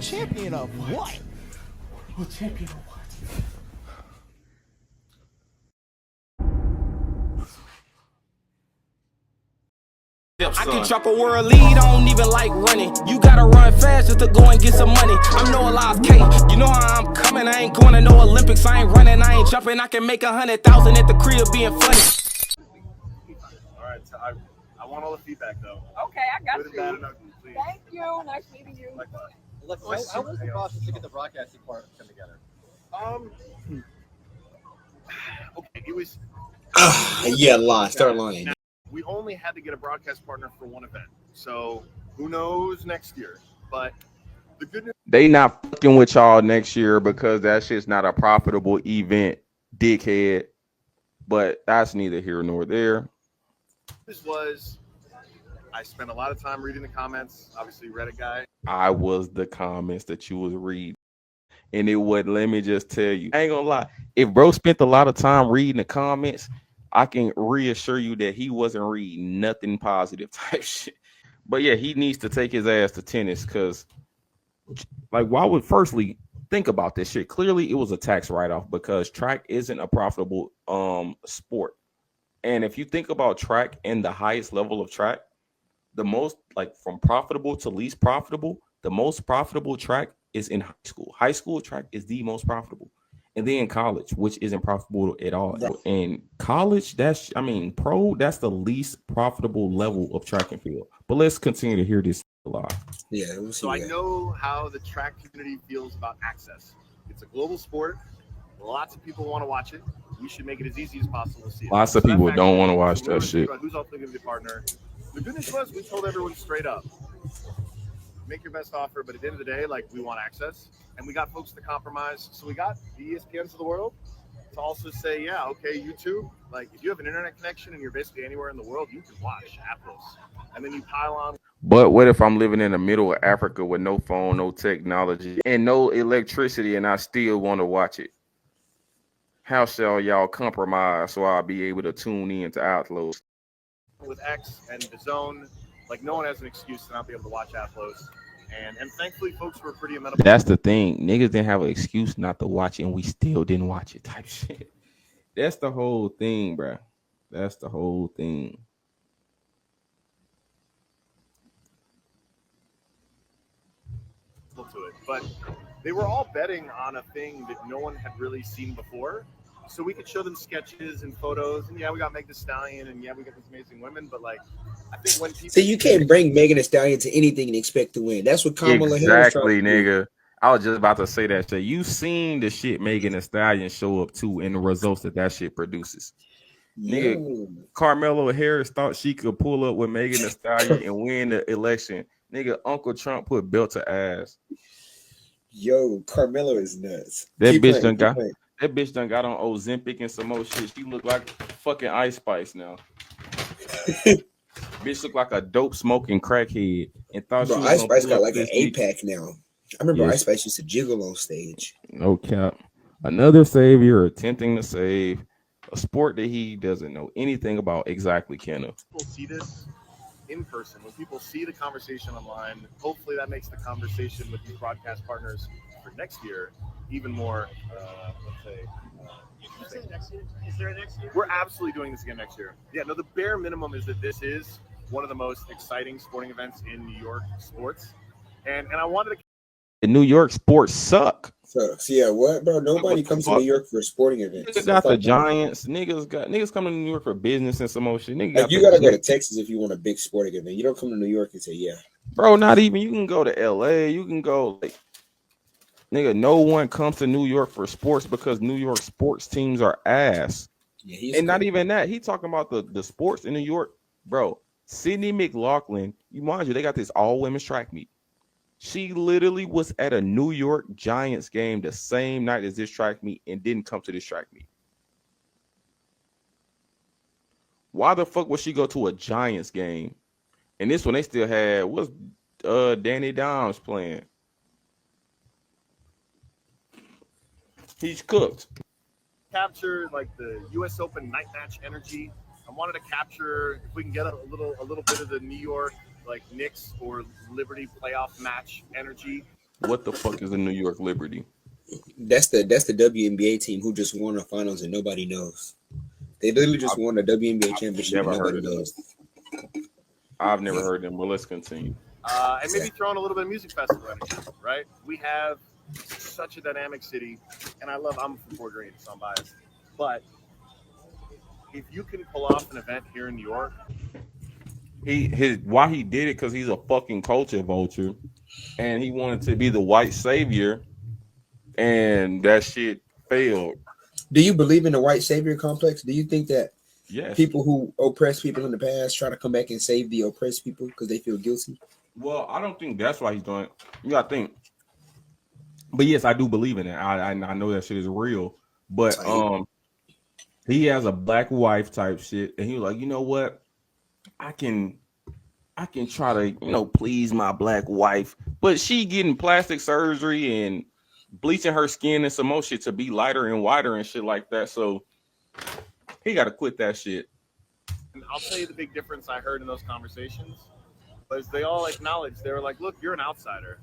Champion of what? Oh, champion of what? I can drop a world lead, I don't even like running. You gotta run fast just to go and get some money. I'm Noah Lyles K, you know how I'm coming. I ain't going to no Olympics, I ain't running, I ain't jumping. I can make 100,000 at the crib being funny. Alright, so I want all the feedback though. Okay, I got Good you. and bad and ugly, please. Thank you. Nice meeting you. Look, how was the process to get the broadcasting part come together? Okay, it was. Yeah, lie. Start lying. Now, we only had to get a broadcast partner for one event, so who knows next year? But the good news. They not fucking with y'all next year because that shit's not a profitable event, dickhead. But that's neither here nor there. This was. I spent a lot of time reading the comments. Obviously, Reddit guy. I was the comments that you was reading. And it would, let me just tell you, I ain't gonna lie. If bro spent a lot of time reading the comments, I can reassure you that he wasn't reading nothing positive type shit. But yeah, he needs to take his ass to tennis because, like, why would, firstly, think about this shit. Clearly, it was a tax write-off because track isn't a profitable sport. And if you think about track and the highest level of track, the most, like, from profitable to least profitable, the most profitable track is in high school. High school track is the most profitable. And then college, which isn't profitable at all. And college, that's the least profitable level of track and field. But let's continue to hear this a lot. Yeah. So I know how the track community feels about access. It's a global sport. Lots of people want to watch it. We should make it as easy as possible to see it. Lots of people don't want to watch that shit. Who's ultimately going to be a partner? The good news was we told everyone straight up, make your best offer, but at the end of the day, like, we want access, and we got folks to compromise. So we got the ESPNs of the world to also say, yeah, okay, YouTube, like, if you have an internet connection and you're basically anywhere in the world, you can watch Athlos, and then you pile on. But what if I'm living in the middle of Africa with no phone, no technology, and no electricity, and I still want to watch it? How shall y'all compromise so I'll be able to tune in to Athlos? With X and the Zone, like, no one has an excuse to not be able to watch Athlos. And thankfully, folks were pretty amenable. That's the thing. Niggas didn't have an excuse not to watch it, and we still didn't watch it type shit. That's the whole thing, bro. That's the whole thing. To it. But they were all betting on a thing that no one had really seen before. So we could show them sketches and photos, and yeah, we got Meg Thee Stallion, and yeah, we got these amazing women. But, like, I think when people so you can't bring Megan Thee Stallion to anything and expect to win. That's what Kamala Harris tried to do. Nigga. I was just about to say that shit. You seen the shit Megan Thee Stallion show up to and the results that shit produces. Nigga, Carmelo Harris thought she could pull up with Megan Thee Stallion and win the election. Nigga, Uncle Trump put belt to ass. Yo, Carmelo is nuts. That bitch done got on Ozempic and some more shit. She look like fucking Ice Spice now. Bitch look like a dope smoking crackhead and thought she was Ice Spice got like an eight 8-pack now. I remember Ice Spice used to jiggle on stage. No cap. Another savior attempting to save a sport that he doesn't know anything about exactly, Kenna. People see this in person, when people see the conversation online, hopefully that makes the conversation with these broadcast partners for next year even more, let's say, Next year? Is there a next year? We're absolutely doing this again next year. Yeah, no, the bare minimum is that this is one of the most exciting sporting events in New York sports. And I wanted to... The New York sports suck. Sucks. Yeah, what, bro? Nobody comes to New York for a sporting event. Niggas got the Giants. Niggas come to New York for business and some more shit. Like, you gotta go to Texas if you want a big sporting event. You don't come to New York and say, yeah. Bro, not even. You can go to LA. You can go, like, nigga, no one comes to New York for sports because New York sports teams are ass. Yeah, and not even that. He talking about the sports in New York. Bro, Sydney McLaughlin, mind you, they got this all-women's track meet. She literally was at a New York Giants game the same night as this track meet and didn't come to this track meet. Why the fuck would she go to a Giants game? And this one they still had, what's Danny Dimes playing? He's cooked. Capture like the U.S. Open night match energy. I wanted to capture, if we can get a little bit of the New York, like, Knicks or Liberty playoff match energy. What the fuck is the New York Liberty? That's the WNBA team who just won the finals and nobody knows. They literally just won the WNBA championship and Never heard nobody of them. knows. I've never heard them. Well, let's continue. And maybe throw in a little bit of music festival energy, right? We have such a dynamic city, and I'm from Fort Greene, so I'm biased. But if you can pull off an event here in New York, Why he did it, because he's a fucking culture vulture, and he wanted to be the white savior, and that shit failed. Do you believe in the white savior complex? Do you think that Yes. people who oppress people in the past try to come back and save the oppressed people because they feel guilty? Well, I don't think that's why he's doing it. You gotta think. But yes, I do believe in it. I know that shit is real. But he has a black wife type shit, and he was like, you know what? I can try to, please my black wife, but she getting plastic surgery and bleaching her skin and some more shit to be lighter and whiter and shit like that. So he got to quit that shit. And I'll tell you the big difference I heard in those conversations was they all acknowledged, they were like, look, you're an outsider.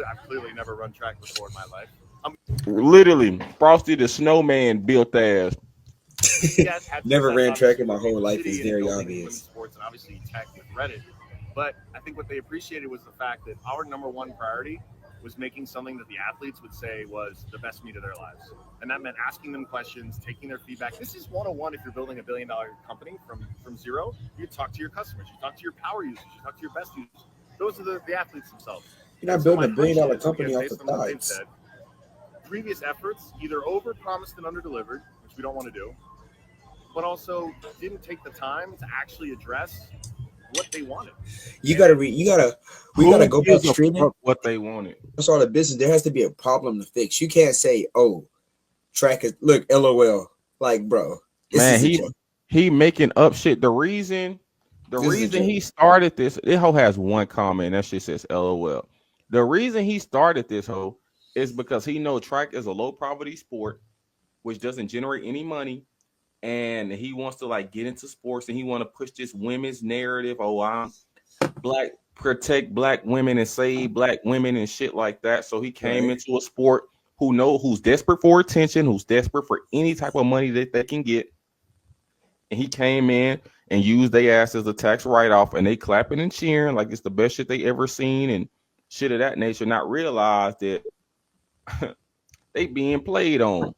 I've clearly never run track before in my life. Literally, Frosty the Snowman built ass. Never ran track in my whole life is very obvious. Sports and obviously tech with Reddit. But I think what they appreciated was the fact that our number one priority was making something that the athletes would say was the best meet of their lives. And that meant asking them questions, taking their feedback. This is 101 if you're building $1 billion company from zero. You talk to your customers, you talk to your power users, you talk to your best users. Those are the athletes themselves. You're not building $1 billion company off the thoughts. Previous efforts either over-promised and under-delivered, which we don't want to do, but also didn't take the time to actually address what they wanted. We gotta go back streaming what they wanted. That's all the business. There has to be a problem to fix. You can't say, "Oh, track is look, LOL." Like, bro, man, he making up shit. The reason he started this hoe has one comment. That shit says LOL. The reason he started this hoe is because he know track is a low poverty sport, which doesn't generate any money. And he wants to get into sports, and he want to push this women's narrative. Oh, I'm black, protect black women and save black women and shit like that. So he came into a sport who's desperate for attention, who's desperate for any type of money that they can get. And he came in and used their ass as a tax write-off, and they clapping and cheering like it's the best shit they ever seen and shit of that nature. Not realize that they being played on.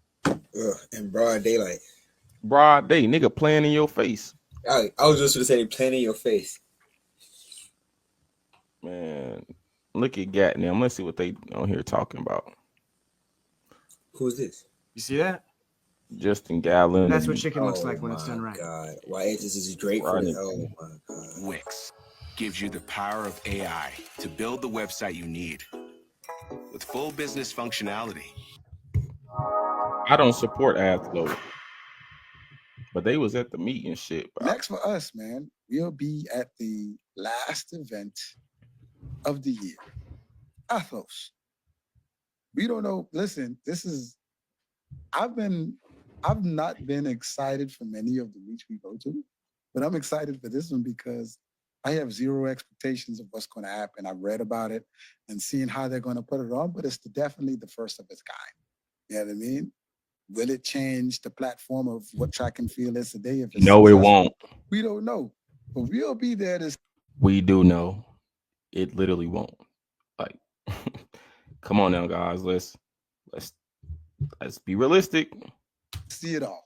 In broad daylight. Broad day, nigga playing in your face. I was just gonna say playing in your face. Man, look at Gatnam. Let's see what they on here talking about. Who's this? You see that? Justin Gallon. That's what chicken looks like when it's done right. God, why this is great for the oh my God. Wix gives you the power of AI to build the website you need with full business functionality. I don't support Athlos. But they was at the meet and shit. Bro. Next for us, man, we'll be at the last event of the year. Athlos. We don't know. Listen, I've not been excited for many of the meets we go to, but I'm excited for this one because I have zero expectations of what's going to happen. I've read about it and seen how they're going to put it on, but it's definitely the first of its kind. You know what I mean? Will it change the platform of what track and field is today? If it's no, it won't. We don't know, but we'll be there to. We do know. It literally won't. Like, come on now, guys. Let's be realistic. See it all.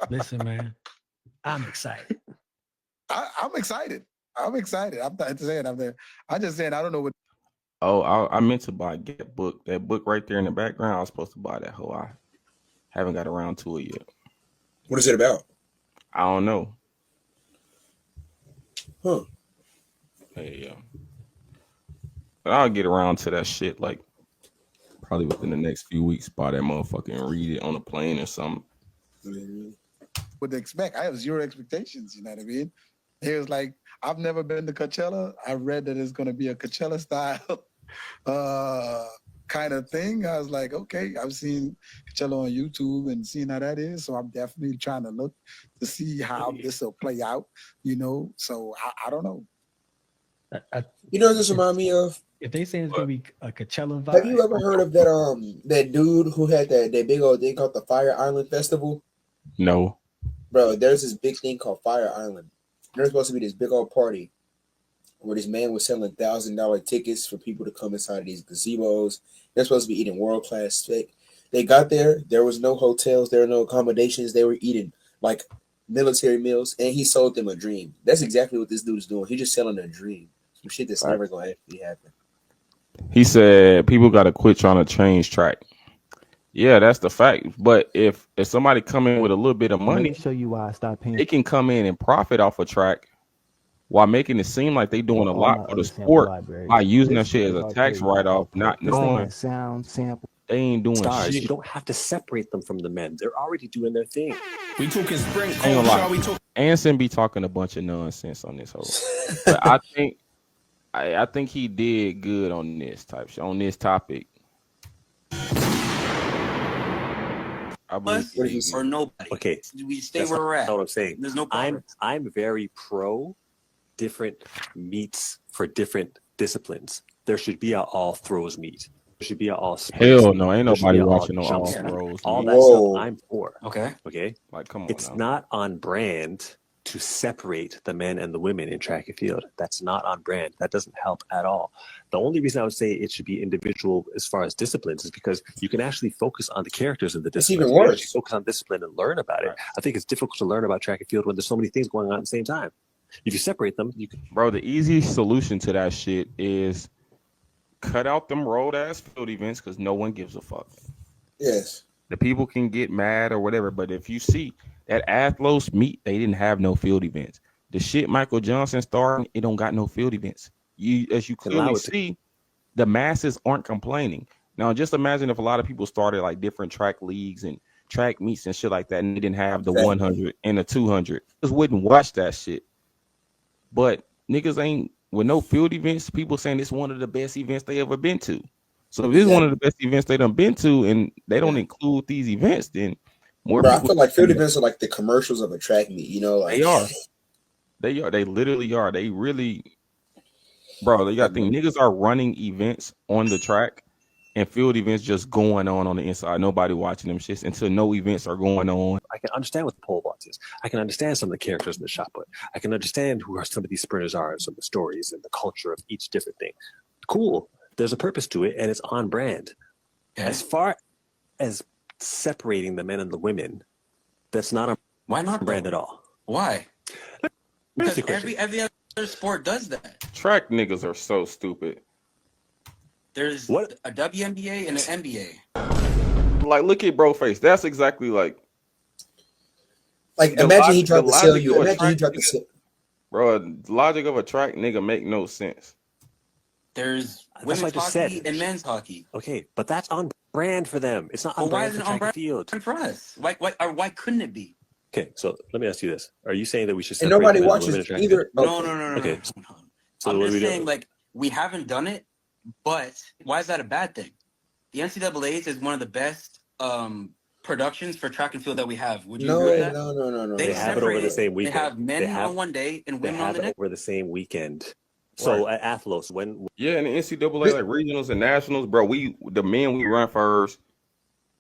Listen, man, I'm excited. I'm excited. I'm not saying I'm there. I'm just saying I don't know what. Oh, I meant to buy Get Book. That book right there in the background. I was supposed to buy that whole. I haven't got around to it yet. What is it about? I don't know. Huh. Hey, I'll get around to that shit probably within the next few weeks. Buy that motherfucker and read it on a plane or something. What to expect? I have zero expectations. You know what I mean? It was like I've never been to Coachella. I read that it's going to be a Coachella style kind of thing. I was like, okay, I've seen Coachella on YouTube and seen how that is. So I'm definitely trying to look to see how this will play out, So I don't know. You know what this remind me of? If they say it's gonna be a Coachella vibe, Have you ever heard of that dude who had that big old thing called the Fire Island Festival? No. Bro, there's this big thing called Fire Island. There's supposed to be this big old party where this man was selling $1,000 tickets for people to come inside of these gazebos. They're supposed to be eating world-class steak. They got there was no hotels, there were no accommodations. They were eating like military meals, and he sold them a dream. That's exactly what this dude's doing. He's just selling a dream. Some shit that's never going to actually happen. He said people got to quit trying to change track. Yeah, that's the fact. But if somebody come in with a little bit of money, Let me show you why I stopped paying. they can come in and profit off a track while making it seem like they doing a lot for the sport by using that shit as a tax write-off, not knowing sound sample. they ain't doing Stars, shit. you don't have to separate them from the men. They're already doing their thing. We talking spring Ain't gonna culture. We lie. talking. Anson be talking a bunch of nonsense on this whole. But I think he did good on this topic. I believe What did he say? Or nobody. Okay, We stay that's where we're at. not what I'm saying. There's no progress. I'm very pro different meets for different disciplines. There should be a all throws meet. There should be a all sprints Hell meet. no, ain't There should nobody be a all watching no jumps all meet. throws. All meet. that Whoa. stuff I'm for. Okay. Okay. Like, come on. It's now. not on brand to separate the men and the women in track and field. That's not on brand. That doesn't help at all. The only reason I would say it should be individual as far as disciplines is because you can actually focus on the characters of the It's discipline. even You can worse. actually focus on discipline and learn about it. Right. I think it's difficult to learn about track and field when there's so many things going on at the same time. If you separate them, you can. Bro, the easy solution to that shit is cut out them road ass field events because no one gives a fuck. Yes. The people can get mad or whatever, but if you see that Athlos meet, they didn't have no field events. The shit Michael Johnson started, it don't got no field events. As you clearly see, the masses aren't complaining. Now, just imagine if a lot of people started like different track leagues and track meets and shit like that, and they didn't have the 100 and the 200. Just wouldn't watch that shit. But niggas ain't with no field events. People saying it's one of the best events they ever been to. So if this is one of the best events they done been to, and they don't include these events, then more Bro, I people. feel like field events are like the commercials of a track meet. You know, like They are. They are. They literally are. They really, bro. You got to think niggas are running events on the track, and field events just going on the inside. Nobody watching them shits until no events are going on. I can understand what the pole vault is. I can understand some of the characters in the shot put. I can understand who some of these sprinters are and some of the stories and the culture of each different thing. Cool. There's a purpose to it, and it's on brand. Okay. As far as separating the men and the women, that's not on Why not brand though? at all. Why? Because Because every other sport does that. Track niggas are so stupid. There's What? a WNBA and an NBA. Like, look at bro face. That's exactly like Like, the imagine he logic- tried the to sell logic you. of a Imagine he track tried to nigga- sell. bro. The logic of a track nigga make no sense. There's That's what I women's just hockey said. and men's hockey. Okay, but that's on brand for them. It's not on But why brand isn't for it on track and brand field. for us? Why couldn't it be? Okay, so let me ask you this: are you saying that we should And separate nobody the men and the women in watches track and either. field? No. Okay. So I'm what do just we do? saying, like, we haven't done it, but why is that a bad thing? The NCAA's is one of the best productions for track and field that we have. Would you No, agree with that? no. They have it over the separate same They weekend. have men They have- on one day and They women on have the it next. over the same weekend. So at Athlos, when Yeah, in the NCAA, like regionals and nationals, bro, the men we run first,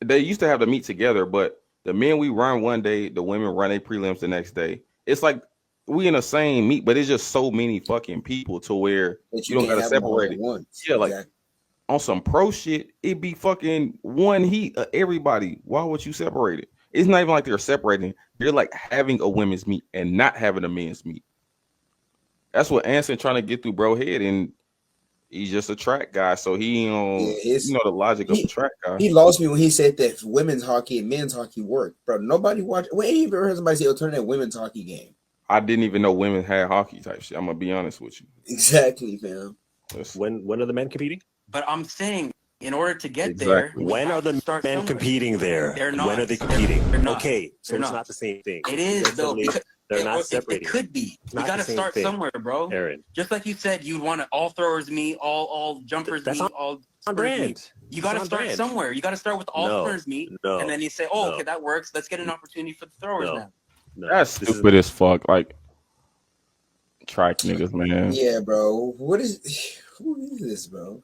they used to have to meet together, but the men we run one day, the women run their prelims the next day. It's like we in the same meet, but it's just so many fucking people to where That you don't can't gotta have them all separate at it. once. Yeah, like Exactly. on some pro shit, it be fucking one heat of everybody. Why would you separate it? It's not even like they're separating. They're like having a women's meet and not having a men's meet. That's what Anson trying to get through bro head, and he's just a track guy, so he don't you know the logic of a track guy. He lost me when he said that women's hockey and men's hockey work, bro. Nobody watch. We ain't even heard somebody say, "Oh, turn that women's hockey game." I didn't even know women had hockey type shit. I'm gonna be honest with you. Exactly, fam. when are the men competing? But I'm saying, in order to get Exactly. there, we When are have the to start men somewhere. competing there? They're not. When are they competing? They're not. Okay, so They're it's not. not the same thing. It is They're though. totally- Because they're not it separating. could be. It's We not got to the same start thing. somewhere, bro. Aaron, Just like you said, you'd want to all throwers meet, all jumpers That's meet, on all on sprinters brand. meet. You got to It's on start brand. somewhere. You got to start with all No, sprinters meet, no, and then you say, "Oh, no. okay, that works. Let's get an opportunity for the throwers No. now." No, That's this is- stupid as fuck. Like track niggas, man. Yeah, bro. What is? Who is this, bro?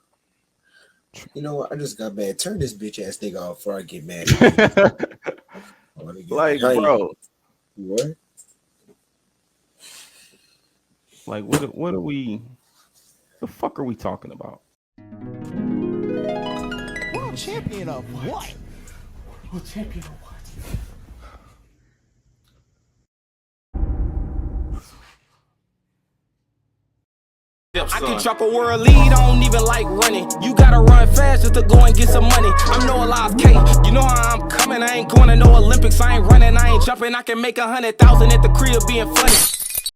You know what? I just got mad. Turn this bitch ass nigga off before I get mad. Like, bro. What? Like, what are we? The fuck are we talking about? World champion of what? World champion of what? I can drop a world lead, I don't even like running. You gotta run fast just to go and get some money. I'm no Athlos K, you know how I'm coming. I ain't going to no Olympics, I ain't running, I ain't jumping. I can make 100,000 at the crib being funny.